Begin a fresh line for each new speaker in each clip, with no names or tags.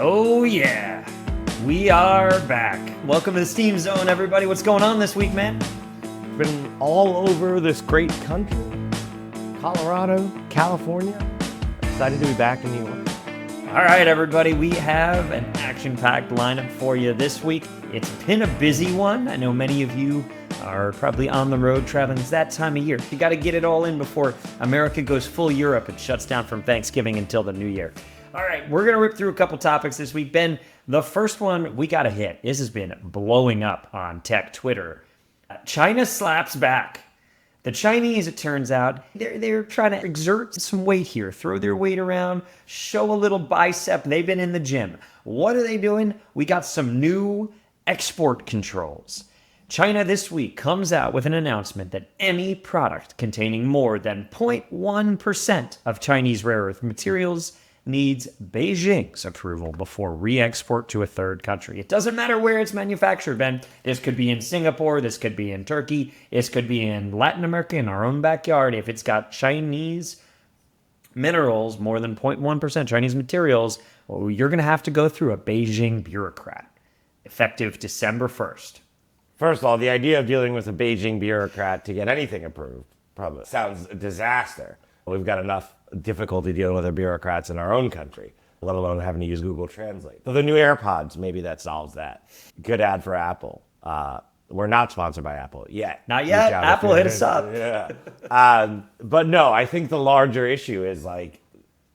Oh yeah, we are back. Welcome to the Steam Zone, everybody. What's going on this week, man?
Been all over this great country. Colorado, California. Excited to be back in New York.
All right, everybody, we have an action-packed lineup for you this week. It's been a busy one. I know many of you are probably on the road traveling. It's that time of year. You got to get it all in before America goes full Europe and shuts down from Thanksgiving until the new year. All right, we're going to rip through a couple topics this week. Ben, the first one we got to hit. This has been blowing up on tech Twitter. China slaps back. The Chinese, it turns out, they're trying to exert some weight here, throw their weight around, show a little bicep. They've been in the gym. What are they doing? We got some new export controls. China this week comes out with an announcement that any product containing more than 0.1% of Chinese rare earth materials needs Beijing's approval before re-export to a third country. It doesn't matter where it's manufactured, Ben. This could be in Singapore, this could be in Turkey, this could be in Latin America, in our own backyard. If it's got Chinese minerals, more than 0.1% Chinese materials, well, you're going to have to go through a Beijing bureaucrat, effective December 1st.
First of all, the idea of dealing with a Beijing bureaucrat to get anything approved probably sounds a disaster. We've got enough difficulty dealing with our bureaucrats in our own country, let alone having to use Google Translate. So the new AirPods, maybe that solves that. Good ad for Apple. We're not sponsored by Apple yet.
Not yet. Apple hit us up.
Yeah. But no, I think the larger issue is like,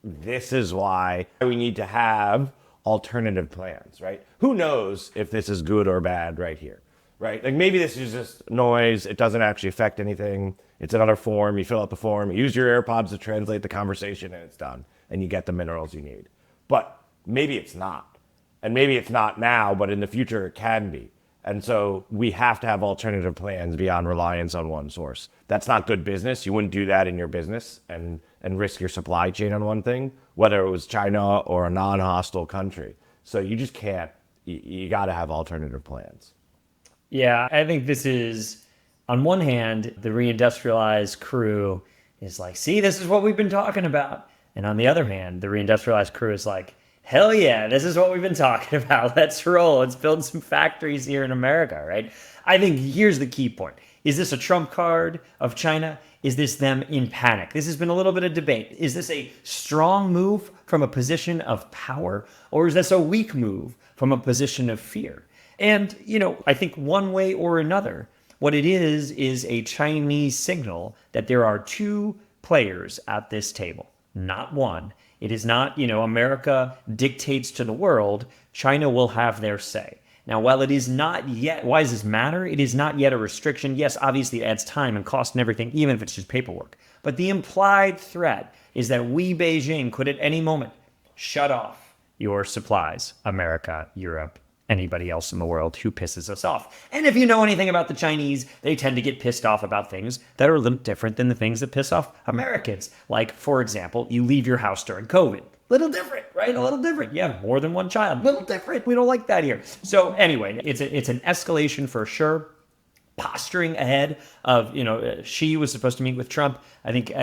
this is why we need to have alternative plans, right? Who knows if this is good or bad right here, right? Like maybe this is just noise. It doesn't actually affect anything. It's another form. You fill out the form, you use your AirPods to translate the conversation, and it's done. And you get the minerals you need. But maybe it's not. And maybe it's not now, but in the future it can be. And so we have to have alternative plans beyond reliance on one source. That's not good business. You wouldn't do that in your business and risk your supply chain on one thing, whether it was China or a non-hostile country. So you just can't. You got to have alternative plans.
Yeah, I think this is... On one hand, the reindustrialized crew is like, see, this is what we've been talking about. And on the other hand, the reindustrialized crew is like, hell yeah, this is what we've been talking about. Let's roll. Let's build some factories here in America, right? I think here's the key point. Is this a trump card of China? Is this them in panic? This has been a little bit of debate. Is this a strong move from a position of power? Or is this a weak move from a position of fear? And, I think one way or another, what it is a Chinese signal that there are two players at this table, not one. It is not, America dictates to the world. China will have their say. Now, while it is not yet, why does this matter? It is not yet a restriction. Yes, obviously it adds time and cost and everything, even if it's just paperwork. But the implied threat is that we, Beijing, could at any moment shut off your supplies, America, Europe, anybody else in the world who pisses us off. And if you know anything about the Chinese, they tend to get pissed off about things that are a little different than the things that piss off Americans. Like, for example, you leave your house during COVID. Little different, right? A little different. You have more than one child. Little different. We don't like that here. So anyway, it's an escalation for sure. Posturing ahead of, Xi was supposed to meet with Trump. I think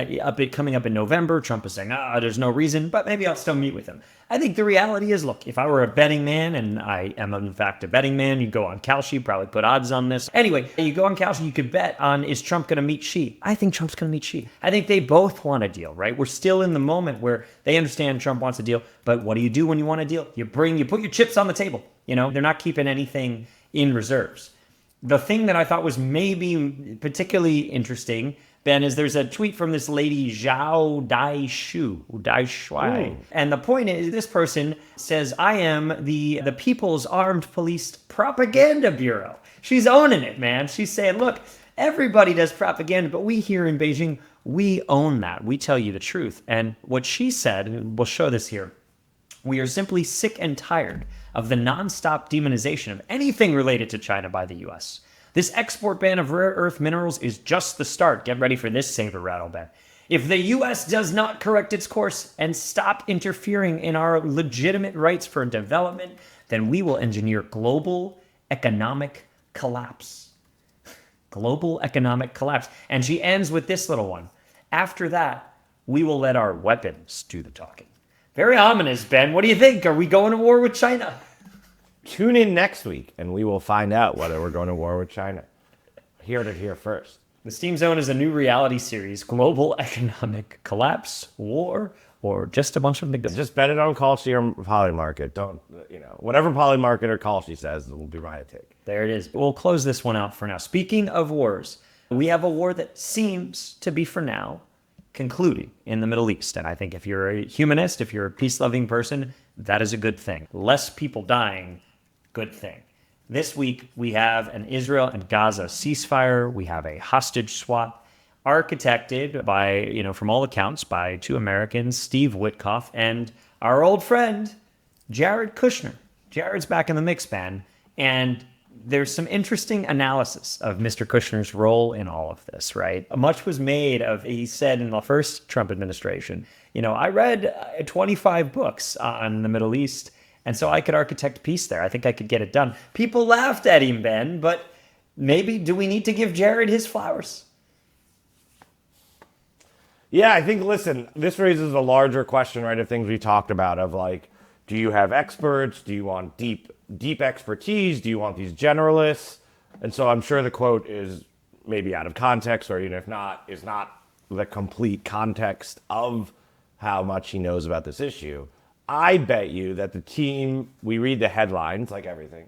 coming up in November, Trump is saying, there's no reason, but maybe I'll still meet with him. I think the reality is, look, if I were a betting man, and I am in fact a betting man, you go on Kalshi, probably put odds on this. Anyway, you go on Kalshi, you could bet on, is Trump going to meet Xi? I think Trump's going to meet Xi. I think they both want a deal, right? We're still in the moment where they understand Trump wants a deal, but what do you do when you want a deal? You put your chips on the table. They're not keeping anything in reserves. The thing that I thought was maybe particularly interesting, Ben, is there's a tweet from this lady, Zhao Daishui. And the point is, this person says, I am the People's Armed Police Propaganda Bureau. She's owning it, man. She's saying, look, everybody does propaganda, but we here in Beijing, we own that. We tell you the truth. And what she said, and we'll show this here, we are simply sick and tired of the nonstop demonization of anything related to China by the U.S. This export ban of rare earth minerals is just the start. Get ready for this saber rattle, Ben. If the U.S. does not correct its course and stop interfering in our legitimate rights for development, then we will engineer global economic collapse. Global economic collapse. And she ends with this little one. After that, we will let our weapons do the talking. Very ominous, Ben. What do you think? Are we going to war with China?
Tune in next week, and we will find out whether we're going to war with China. Hear it here first.
The Steam Zone is a new reality series: global economic collapse, war, or just a bunch of McDonald's.
Just bet it on Kalshi or Polymarket. Don't, whatever Polymarket or Kalshi says will be my take.
There it is. We'll close this one out for now. Speaking of wars, we have a war that seems to be, for now, concluding in the Middle East. And I think if you're a humanist, if you're a peace-loving person, that is a good thing. Less people dying, good thing. This week, we have an Israel and Gaza ceasefire. We have a hostage swap architected by, from all accounts, by two Americans, Steve Witkoff and our old friend, Jared Kushner. Jared's back in the mix, Ben. And there's some interesting analysis of Mr. Kushner's role in all of this, right? Much was made of, he said in the first Trump administration, I read 25 books on the Middle East, and so I could architect peace there. I think I could get it done. People laughed at him, Ben, but maybe do we need to give Jared his flowers?
Yeah, I think, listen, this raises a larger question, right, of things we talked about, of like, do you have experts? Do you want deep expertise? Do you want these generalists? And so I'm sure the quote is maybe out of context, or even if not, is not the complete context of how much he knows about this issue. I bet you that the team, we read the headlines like everything,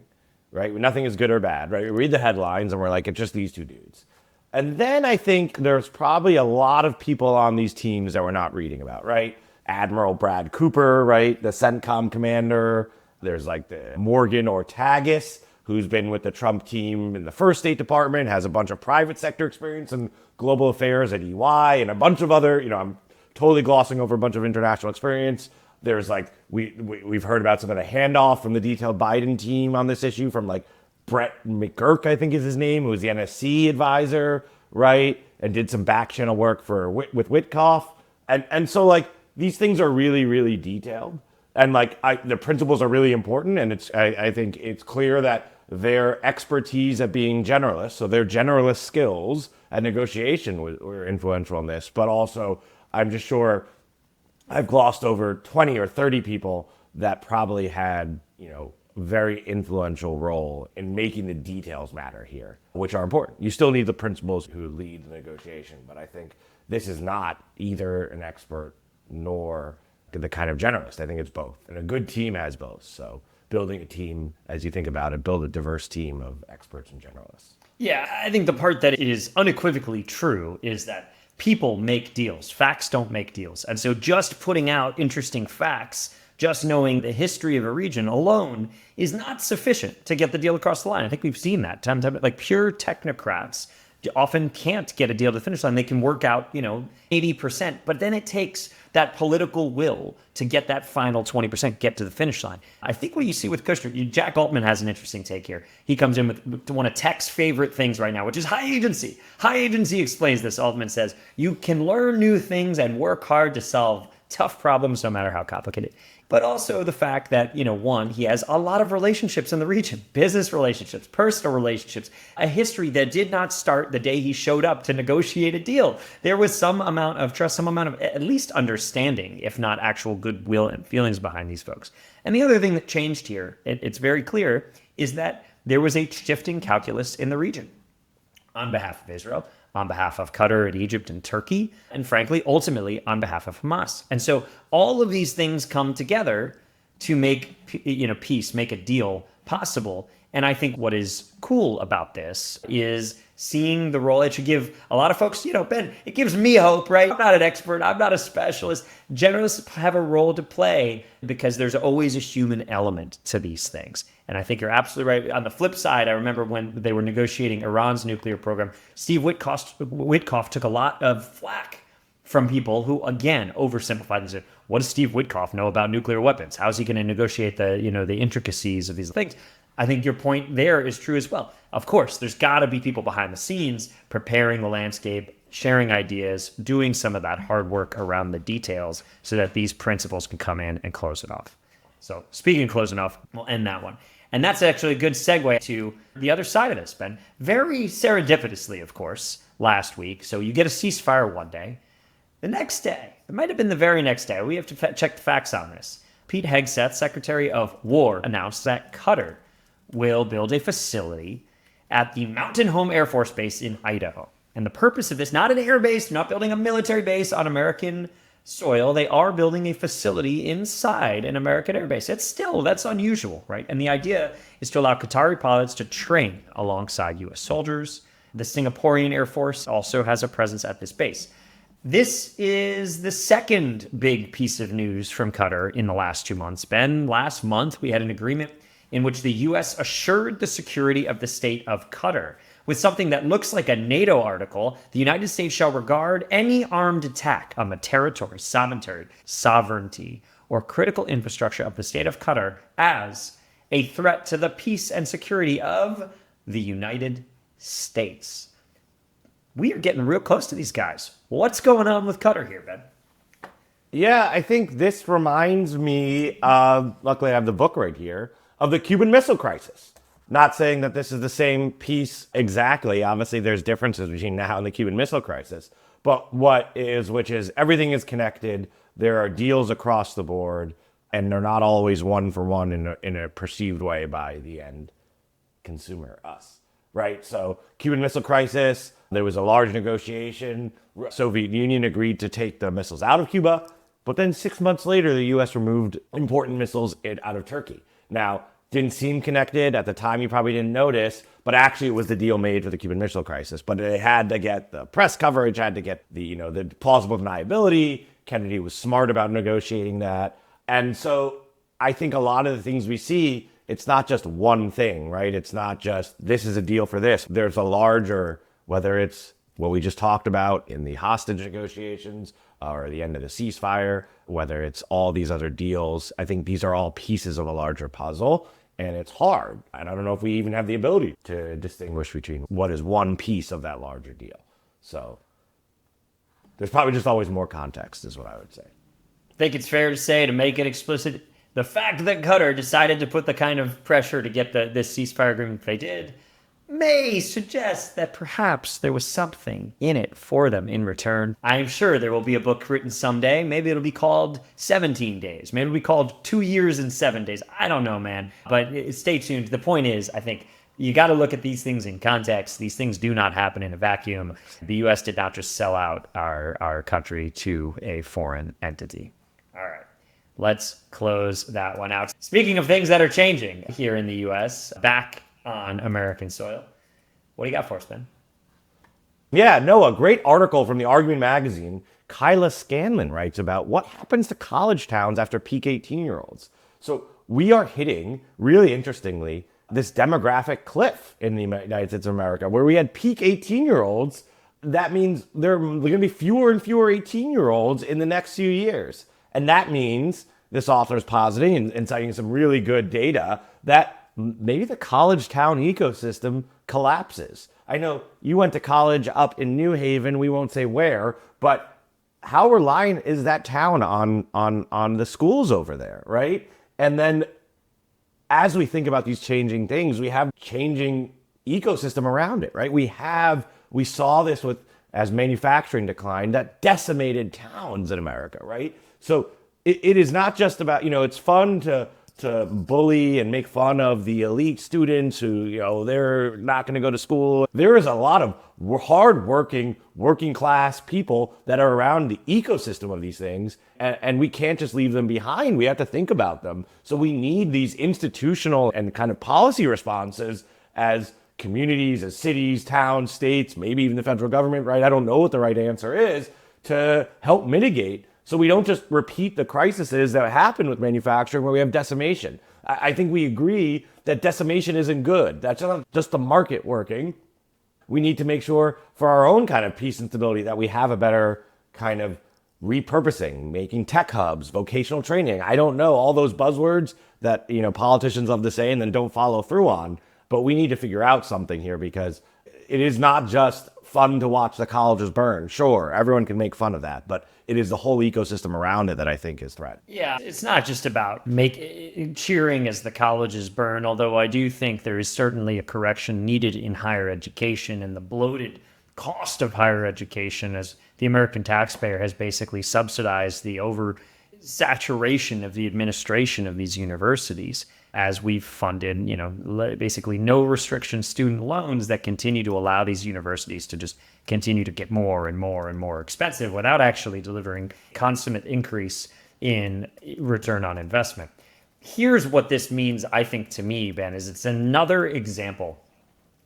right? Nothing is good or bad, right? We read the headlines and we're like, it's just these two dudes. And then I think there's probably a lot of people on these teams that we're not reading about, right? Admiral Brad Cooper, right? The CENTCOM commander. There's like the Morgan Ortagus, who's been with the Trump team in the first State Department, has a bunch of private sector experience in global affairs at EY, and a bunch of other, I'm totally glossing over a bunch of international experience. There's like, we've heard about some of the handoff from the detailed Biden team on this issue from like Brett McGurk, I think is his name, who was the NSC advisor, right? And did some back channel work with Witkoff. And so like, these things are really, really detailed. And like, the principles are really important. And I think it's clear that their expertise at being generalists, so their generalist skills at negotiation were influential in this. But also, I'm just sure I've glossed over 20 or 30 people that probably had, very influential role in making the details matter here, which are important. You still need the principals who lead the negotiation. But I think this is not either an expert nor the kind of generalist. I think it's both. And a good team has both. So building a team, as you think about it, build a diverse team of experts and generalists.
Yeah, I think the part that is unequivocally true is that people make deals. Facts don't make deals. And so just putting out interesting facts, just knowing the history of a region alone is not sufficient to get the deal across the line. I think we've seen that time, like pure technocrats often can't get a deal to the finish line. They can work out, 80%, but then it takes that political will to get that final 20%, get to the finish line. I think what you see with Kushner, Jack Altman has an interesting take here. He comes in with one of Tech's favorite things right now, which is high agency. High agency explains this. Altman says, you can learn new things and work hard to solve tough problems, no matter how complicated. But also the fact that, one, he has a lot of relationships in the region, business relationships, personal relationships, a history that did not start the day he showed up to negotiate a deal. There was some amount of trust, some amount of at least understanding, if not actual goodwill and feelings behind these folks. And the other thing that changed here, it's very clear, is that there was a shifting calculus in the region on behalf of Israel, on behalf of Qatar and Egypt and Turkey, and frankly, ultimately on behalf of Hamas. And so all of these things come together to make, peace, make a deal possible. And I think what is cool about this is seeing the role. It should give a lot of folks, Ben, it gives me hope, right? I'm not an expert. I'm not a specialist. Generalists have a role to play because there's always a human element to these things. And I think you're absolutely right. On the flip side, I remember when they were negotiating Iran's nuclear program, Steve Witkoff took a lot of flack from people who, again, oversimplified and said, what does Steve Witkoff know about nuclear weapons? How's he going to negotiate the intricacies of these things? I think your point there is true as well. Of course, there's got to be people behind the scenes preparing the landscape, sharing ideas, doing some of that hard work around the details so that these principles can come in and close it off. So speaking of closing off, we'll end that one. And that's actually a good segue to the other side of this, Ben. Very serendipitously, of course, last week. So you get a ceasefire one day. The next day, It might have been the very next day. We have to check the facts on this. Pete Hegseth, Secretary of War, announced that Qatar will build a facility at the Mountain Home Air Force Base in Idaho. And the purpose of this, not an air base, not building a military base on American soil. They are building a facility inside an American air base. That's unusual, right? And the idea is to allow Qatari pilots to train alongside U.S. soldiers. The Singaporean Air Force also has a presence at this base. This is the second big piece of news from Qatar in the last 2 months. Ben, last month we had an agreement in which the U.S. assured the security of the state of Qatar. With something that looks like a NATO article, the United States shall regard any armed attack on the territory, sovereignty, or critical infrastructure of the state of Qatar as a threat to the peace and security of the United States. We are getting real close to these guys. What's going on with Qatar here, Ben?
Yeah, I think this reminds me of, luckily I have the book right here, of the Cuban Missile Crisis. Not saying that this is the same piece exactly. Obviously, there's differences between now and the Cuban Missile Crisis. But which is everything is connected. There are deals across the board, and they're not always one for one in a perceived way by the end consumer, us, right? So Cuban Missile Crisis, there was a large negotiation. Soviet Union agreed to take the missiles out of Cuba, but then 6 months later, the U.S. removed important missiles out of Turkey. Now, didn't seem connected. At the time, you probably didn't notice, but actually it was the deal made for the Cuban Missile Crisis. But it had to get the press coverage, had to get the plausible deniability. Kennedy was smart about negotiating that. And so I think a lot of the things we see, it's not just one thing, right? It's not just, this is a deal for this. There's a larger, whether it's what we just talked about in the hostage negotiations or the end of the ceasefire, whether it's all these other deals. I think these are all pieces of a larger puzzle. And it's hard. And I don't know if we even have the ability to distinguish between what is one piece of that larger deal. So there's probably just always more context is what I would say.
I think it's fair to say, to make it explicit, the fact that Qatar decided to put the kind of pressure to get this ceasefire agreement they did may suggest that perhaps there was something in it for them in return. I'm sure there will be a book written someday. Maybe it'll be called 17 Days. Maybe it'll be called 2 years and 7 days. I don't know, man. But stay tuned. The point is, I think you got to look at these things in context. These things do not happen in a vacuum. The U.S. did not just sell out our country to a foreign entity. All right. Let's close that one out. Speaking of things that are changing here in the U.S., back on American soil. What do you got for us, Ben?
Yeah, no, a great article from the Argument magazine. Kyla Scanlon writes about what happens to college towns after peak 18-year-olds. So we are hitting, really interestingly, this demographic cliff in the United States of America, where we had peak 18-year-olds. That means there are going to be fewer and fewer 18-year-olds in the next few years. And that means, this author is positing and citing some really good data, that maybe the college town ecosystem collapses. I know you went to college up in New Haven. We won't say where, but how reliant is that town on the schools over there, right? And then as we think about these changing things, we have changing ecosystem around it, right? We saw this as manufacturing declined, that decimated towns in America, right? So it is not just about, it's fun to bully and make fun of the elite students who, they're not going to go to school. There is a lot of hardworking, working class people that are around the ecosystem of these things, and we can't just leave them behind. We have to think about them. So we need these institutional and kind of policy responses as communities, as cities, towns, states, maybe even the federal government, right? I don't know what the right answer is, to help mitigate, so we don't just repeat the crises that happen with manufacturing where we have decimation. I think we agree that decimation isn't good. That's not just the market working. We need to make sure for our own kind of peace and stability that we have a better kind of repurposing, making tech hubs, vocational training. I don't know, all those buzzwords that, politicians love to say and then don't follow through on. But we need to figure out something here, because it is not just fun to watch the colleges burn. Sure, everyone can make fun of that, but it is the whole ecosystem around it that I think is threatened.
Yeah, it's not just about cheering as the colleges burn, although I do think there is certainly a correction needed in higher education and the bloated cost of higher education as the American taxpayer has basically subsidized the oversaturation of the administration of these universities as we've funded, basically no restriction student loans that continue to allow these universities to just continue to get more and more and more expensive without actually delivering consummate increase in return on investment. Here's what this means, I think, to me, Ben, is it's another example.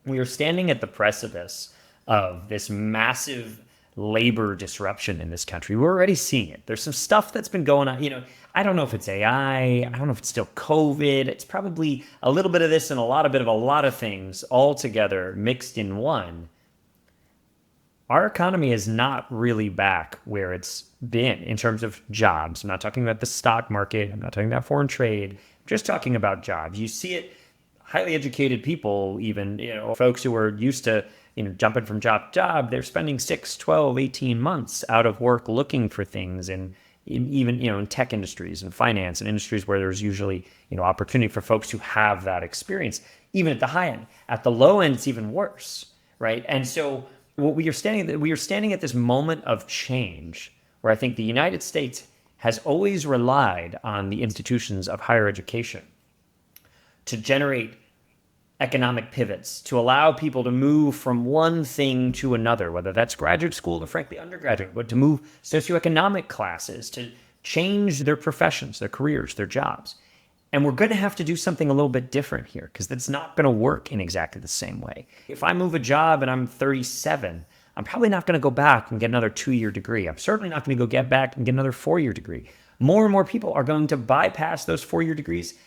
We are standing at the precipice of this massive labor disruption in this country. We're already seeing it. There's some stuff that's been going on. I don't know if it's AI. I don't know if it's still COVID. It's probably a little bit of this and a lot of things all together mixed in one. Our economy is not really back where it's been in terms of jobs. I'm not talking about the stock market. I'm not talking about foreign trade. I'm just talking about jobs. You see it, highly educated people, even, folks who are used to, jumping from job to job, they're spending 6, 12, 18 months out of work looking for things. And even, in tech industries and finance and industries where there's usually, opportunity for folks who have that experience, even at the high end. At the low end, it's even worse, right? And so we are standing at this moment of change where I think the United States has always relied on the institutions of higher education to generate economic pivots, to allow people to move from one thing to another, whether that's graduate school or frankly undergraduate, but to move socioeconomic classes, to change their professions, their careers, their jobs. And we're going to have to do something a little bit different here because that's not going to work in exactly the same way. If I move a job and I'm 37, I'm probably not going to go back and get another 2-year degree. I'm certainly not going to go get back and get another 4-year degree. More and more people are going to bypass those 4-year degrees.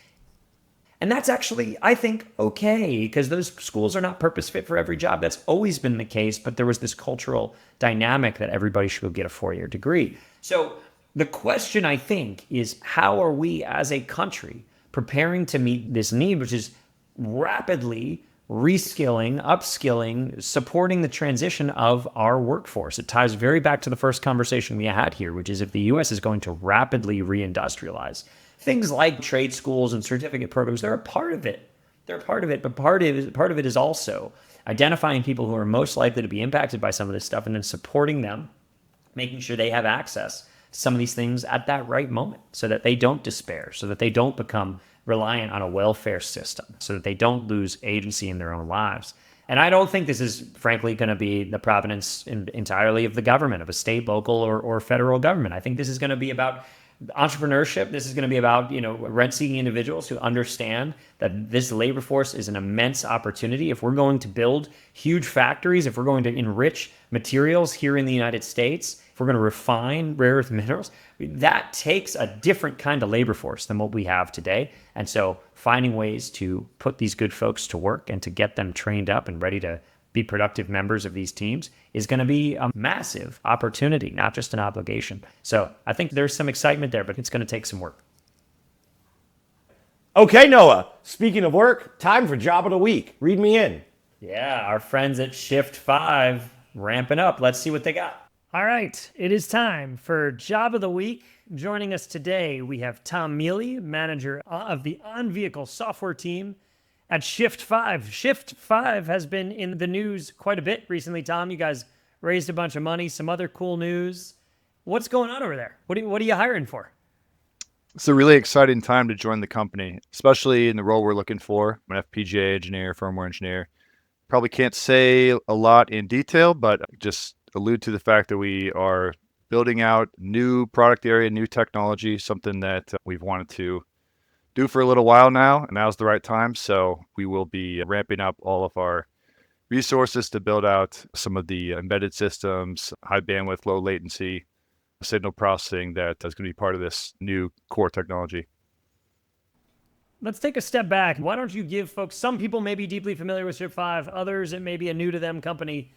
And that's actually, I think, okay, because those schools are not purpose fit for every job. That's always been the case, but there was this cultural dynamic that everybody should go get a 4-year degree. So the question, I think, is how are we as a country preparing to meet this need, which is rapidly reskilling, upskilling, supporting the transition of our workforce. It ties very back to the first conversation we had here, which is if the U.S. is going to rapidly reindustrialize, things like trade schools and certificate programs, they're a part of it. They're a part of it, but part of it is also identifying people who are most likely to be impacted by some of this stuff and then supporting them, making sure they have access to some of these things at that right moment so that they don't despair, so that they don't become reliant on a welfare system, so that they don't lose agency in their own lives. And I don't think this is, frankly, going to be the provenance entirely of the government, of a state, local, or federal government. I think this is going to be about entrepreneurship. This is going to be about, rent-seeking individuals who understand that this labor force is an immense opportunity. If we're going to build huge factories, if we're going to enrich materials here in the United States, if we're going to refine rare earth minerals, that takes a different kind of labor force than what we have today. And so finding ways to put these good folks to work and to get them trained up and ready to be productive members of these teams is going to be a massive opportunity, not just an obligation. So I think there's some excitement there, but it's going to take some work.
Okay, Noah, speaking of work, time for Job of the Week. Read me in.
Yeah, our friends at Shift 5 ramping up. Let's see what they got. All right, it is time for Job of the Week. Joining us today, we have Tom Mealy, manager of the on-vehicle software team at Shift 5. Shift 5 has been in the news quite a bit recently, Tom. You guys raised a bunch of money, some other cool news. What's going on over there? What are you hiring for?
It's a really exciting time to join the company, especially in the role we're looking for. I'm an FPGA engineer, firmware engineer. Probably can't say a lot in detail, but just allude to the fact that we are building out new product area, new technology, something that we've wanted to do for a little while now, and now's the right time. So we will be ramping up all of our resources to build out some of the embedded systems, high bandwidth, low latency signal processing that is going to be part of this new core technology.
Let's take a step back. Why don't you give folks, some people may be deeply familiar with Shift 5, others it may be a new to them company.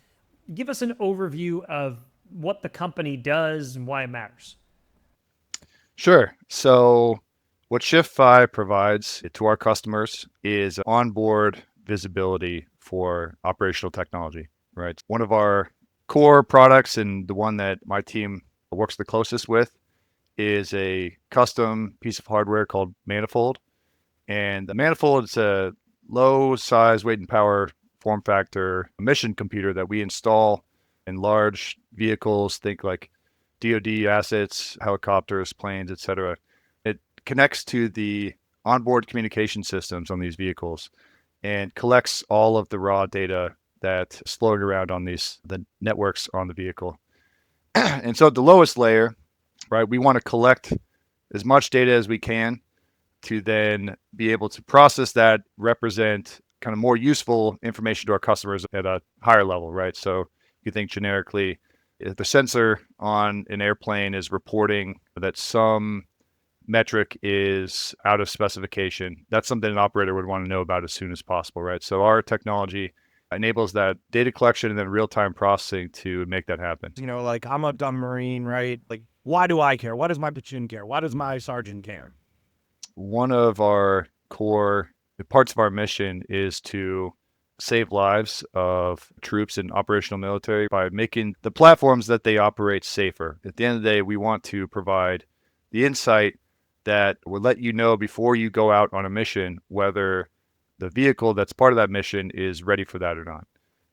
Give us an overview of what the company does and why it matters.
Sure. So what Shift 5 provides to our customers is onboard visibility for operational technology, right? One of our core products and the one that my team works the closest with is a custom piece of hardware called Manifold. And the Manifold is a low size, weight, and power form factor mission computer that we install in large vehicles, think like DoD assets, helicopters, planes, etc. It connects to the onboard communication systems on these vehicles and collects all of the raw data that's floating around on the networks on the vehicle. And so at the lowest layer, right, we want to collect as much data as we can to then be able to process that, represent kind of more useful information to our customers at a higher level, right? So you think generically, if the sensor on an airplane is reporting that some metric is out of specification, that's something an operator would want to know about as soon as possible, right? So our technology enables that data collection and then real-time processing to make that happen.
Like I'm a dumb Marine, right? Like, why do I care? Why does my platoon care? Why does my sergeant care?
One of our core parts of our mission is to save lives of troops in operational military by making the platforms that they operate safer. At the end of the day, we want to provide the insight that will let you know before you go out on a mission whether the vehicle that's part of that mission is ready for that or not.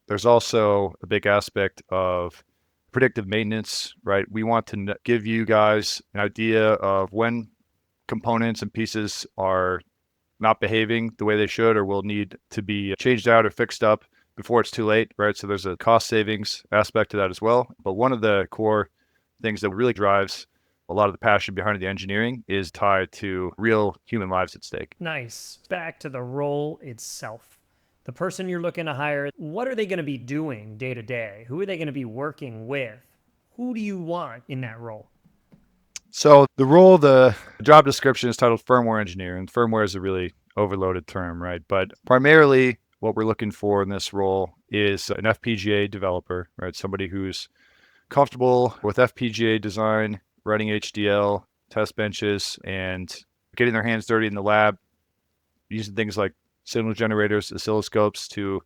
There's also a big aspect of predictive maintenance, right? We want to give you guys an idea of when components and pieces are not behaving the way they should or will need to be changed out or fixed up before it's too late, right? So there's a cost savings aspect to that as well. But one of the core things that really drives a lot of the passion behind the engineering is tied to real human lives at stake.
Nice. Back to the role itself. The person you're looking to hire, what are they going to be doing day to day? Who are they going to be working with? Who do you want in that role?
So the job description is titled firmware engineer, and firmware is a really overloaded term, right? But primarily what we're looking for in this role is an FPGA developer, right? Somebody who's comfortable with FPGA design, running HDL, test benches, and getting their hands dirty in the lab, using things like signal generators, oscilloscopes to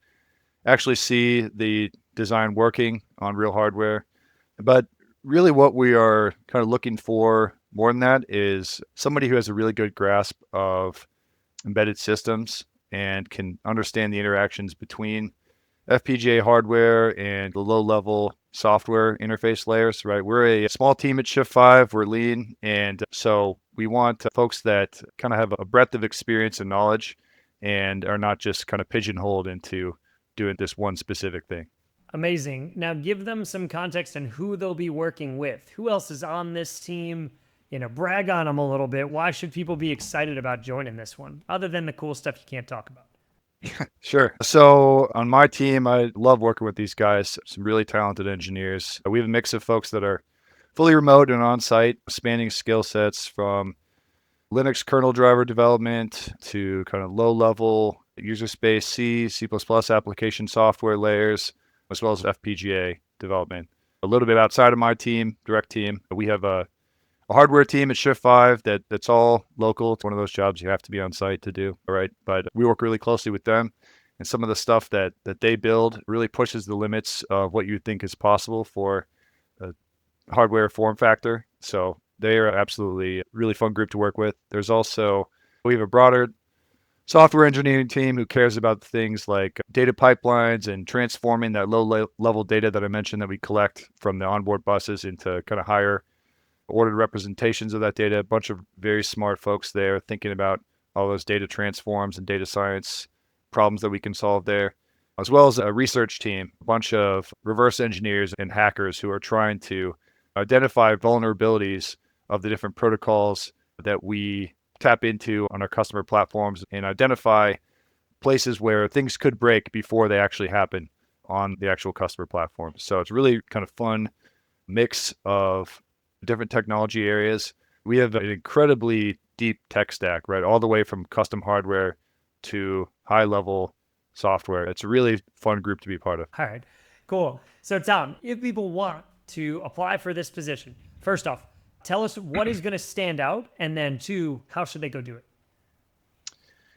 actually see the design working on real hardware. But really what we are kind of looking for more than that is somebody who has a really good grasp of embedded systems and can understand the interactions between FPGA hardware and the low-level software interface layers, right? We're a small team at Shift 5. We're lean. And so we want folks that kind of have a breadth of experience and knowledge and are not just kind of pigeonholed into doing this one specific thing.
Amazing. Now give them some context on who they'll be working with. Who else is on this team? Brag on them a little bit. Why should people be excited about joining this one, other than the cool stuff you can't talk about?
Sure. So on my team, I love working with these guys, some really talented engineers. We have a mix of folks that are fully remote and on-site, spanning skill sets from Linux kernel driver development to kind of low-level user space C, C++ application software layers, as well as FPGA development. A little bit outside of my team, direct team, we have a hardware team at Shift 5 that's all local. It's one of those jobs you have to be on site to do, right? But we work really closely with them, and some of the stuff that they build really pushes the limits of what you think is possible for a hardware form factor. So they are absolutely a really fun group to work with. There's also, we have a broader software engineering team who cares about things like data pipelines and transforming that low-level data that I mentioned that we collect from the onboard buses into kind of higher ordered representations of that data. A bunch of very smart folks there thinking about all those data transforms and data science problems that we can solve there, as well as a research team, a bunch of reverse engineers and hackers who are trying to identify vulnerabilities of the different protocols that we tap into on our customer platforms and identify places where things could break before they actually happen on the actual customer platform. So it's really kind of fun mix of different technology areas. We have an incredibly deep tech stack, right? All the way from custom hardware to high level software. It's a really fun group to be part of.
All right, cool. So Tom, if people want to apply for this position, first off, tell us what is going to stand out, and then two, how should they go do it?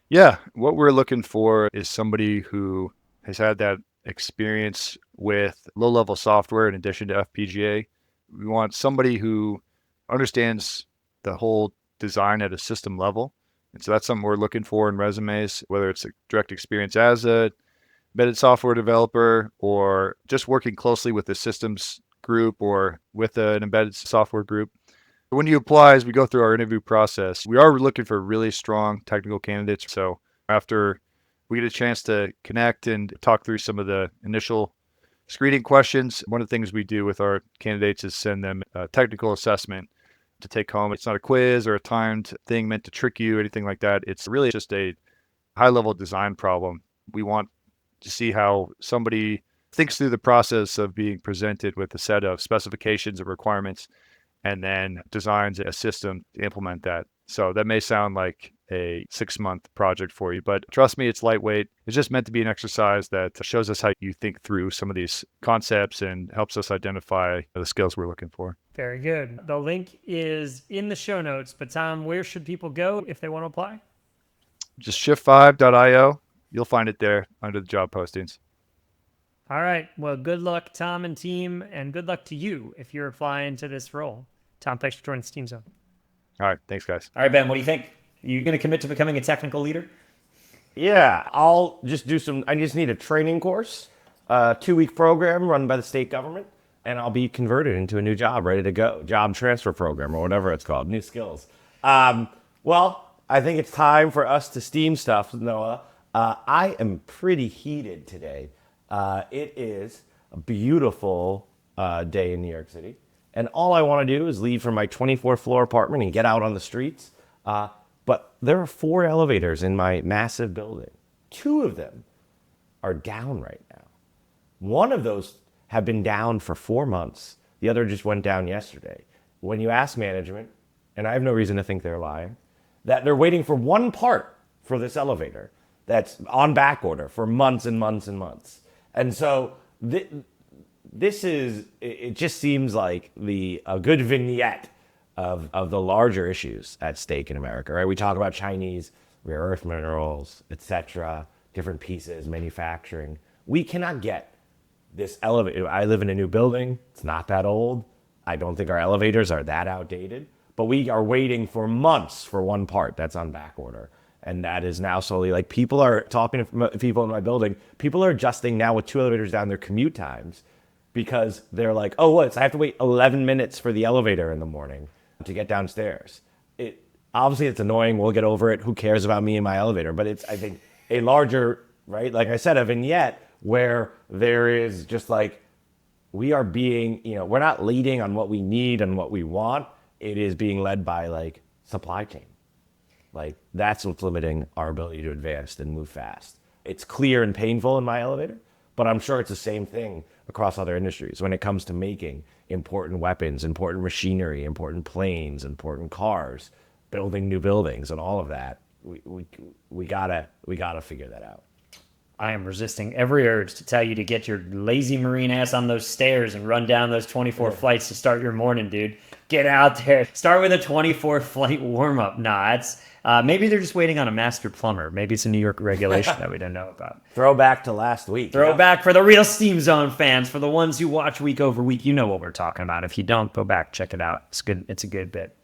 Yeah, what we're looking for is somebody who has had that experience with low-level software in addition to FPGA. We want somebody who understands the whole design at a system level. And so that's something we're looking for in resumes, whether it's a direct experience as a embedded software developer or just working closely with a systems group or with an embedded software group. When you apply, as we go through our interview process, we are looking for really strong technical candidates. So after we get a chance to connect and talk through some of the initial screening questions, one of the things we do with our candidates is send them a technical assessment to take home. It's not a quiz or a timed thing meant to trick you, anything like that. It's really just a high-level design problem. We want to see how somebody thinks through the process of being presented with a set of specifications and requirements and then designs a system to implement that. So that may sound like a 6-month project for you, but trust me, it's lightweight. It's just meant to be an exercise that shows us how you think through some of these concepts and helps us identify the skills we're looking for.
Very good. The link is in the show notes, but Tom, where should people go if they want to apply?
Just shift5.io. You'll find it there under the job postings.
All right. Well, good luck, Tom and team, and good luck to you if you're applying to this role. Tom, thanks for joining Steam Zone.
All right. Thanks, guys.
All right, Ben, what do you think? Are you going to commit to becoming a technical leader?
Yeah, I'll just I just need a training course, a 2-week program run by the state government, and I'll be converted into a new job, ready to go. Job transfer program or whatever it's called, new skills. Well, I think it's time for us to steam stuff, Noah. I am pretty heated today. It is a beautiful day in New York City. And all I want to do is leave from my 24th floor apartment and get out on the streets. But there are 4 elevators in my massive building. 2 of them are down right now. One of those have been down for 4 months. The other just went down yesterday. When you ask management, and I have no reason to think they're lying, that they're waiting for one part for this elevator that's on back order for months and months and months. And so this is, it just seems like a good vignette of the larger issues at stake in America, right? We talk about Chinese rare earth minerals, etc., different pieces, manufacturing. We cannot get this elevator. I live in a new building. It's not that old. I don't think our elevators are that outdated, but we are waiting for months for one part that's on back order. And that is now slowly, like, people are talking to people in my building. People are adjusting now with 2 elevators down their commute times because they're like, oh, what? I have to wait 11 minutes for the elevator in the morning to get downstairs. Obviously, it's annoying. We'll get over it. Who cares about me and my elevator? But it's, I think, a larger, right? Like I said, a vignette where there is just like, we are being, we're not leading on what we need and what we want. It is being led by like supply chain. Like, that's what's limiting our ability to advance and move fast. It's clear and painful in my elevator, but I'm sure it's the same thing across other industries when it comes to making important weapons, important machinery, important planes, important cars, building new buildings, and all of that. We gotta figure that out.
I am resisting every urge to tell you to get your lazy Marine ass on those stairs and run down those 24 flights to start your morning, dude. Get out there. Start with a 24 flight warm-up. Nah, it's maybe they're just waiting on a master plumber. Maybe it's a New York regulation that we don't know about.
Throwback to last week.
Throwback for the real Steam Zone fans, for the ones who watch week over week. You know what we're talking about. If you don't, go back, check it out. It's good. It's a good bit.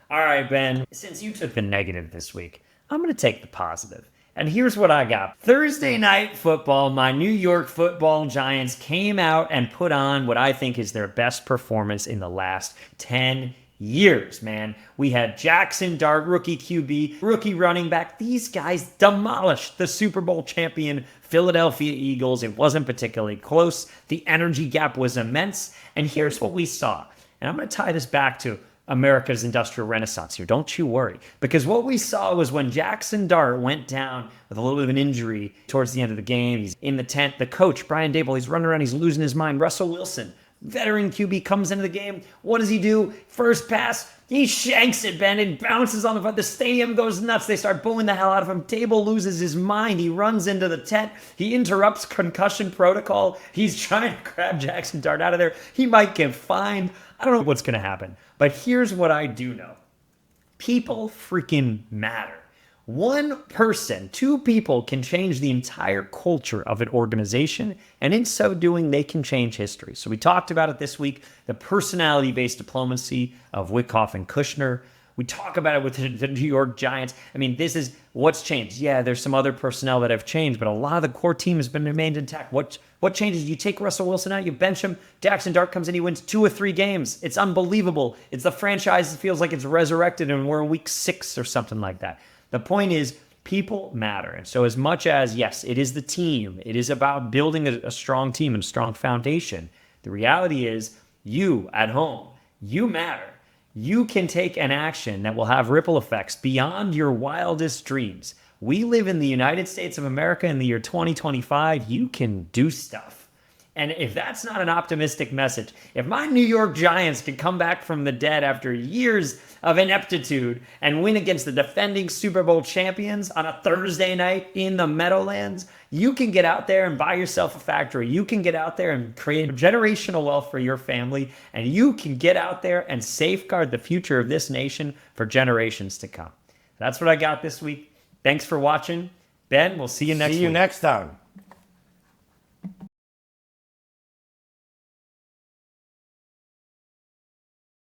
All right, Ben, since you took the negative this week, I'm going to take the positive. And here's what I got. Thursday night football, my New York football Giants came out and put on what I think is their best performance in the last 10 years, man. We had Jackson Dart, rookie QB, rookie running back. These guys demolished the Super Bowl champion Philadelphia Eagles. It wasn't particularly close. The energy gap was immense. And here's what we saw. And I'm going to tie this back to America's industrial renaissance here. Don't you worry. Because what we saw was when Jackson Dart went down with a little bit of an injury towards the end of the game, he's in the tent. The coach, Brian Dable, he's running around, he's losing his mind. Russell Wilson, veteran QB, comes into the game. What does he do? First pass, he shanks it, Ben. It bounces on the front. The stadium goes nuts. They start booing the hell out of him. Dable loses his mind. He runs into the tent. He interrupts concussion protocol. He's trying to grab Jackson Dart out of there. He might get fined. I don't know what's going to happen. But here's what I do know. People freaking matter. One person, 2 people can change the entire culture of an organization, and in so doing, they can change history. So we talked about it this week, the personality-based diplomacy of Wickoff and Kushner. We talk about it with the New York Giants. I mean, this is what's changed. Yeah, there's some other personnel that have changed, but a lot of the core team has been remained intact. What changes? You take Russell Wilson out, you bench him, Jackson Dart comes in, he wins 2 or 3 games. It's unbelievable. It's the franchise that feels like it's resurrected and we're in week 6 or something like that. The point is, people matter. And so as much as, yes, it is the team, it is about building a strong team and a strong foundation. The reality is, you at home, you matter. You can take an action that will have ripple effects beyond your wildest dreams. We live in the United States of America in the year 2025. You can do stuff. And if that's not an optimistic message, if my New York Giants can come back from the dead after years of ineptitude and win against the defending Super Bowl champions on a Thursday night in the Meadowlands, you can get out there and buy yourself a factory. You can get out there and create generational wealth for your family, and you can get out there and safeguard the future of this nation for generations to come. That's what I got this week. Thanks for watching. Ben, we'll see you next week.
See you next time.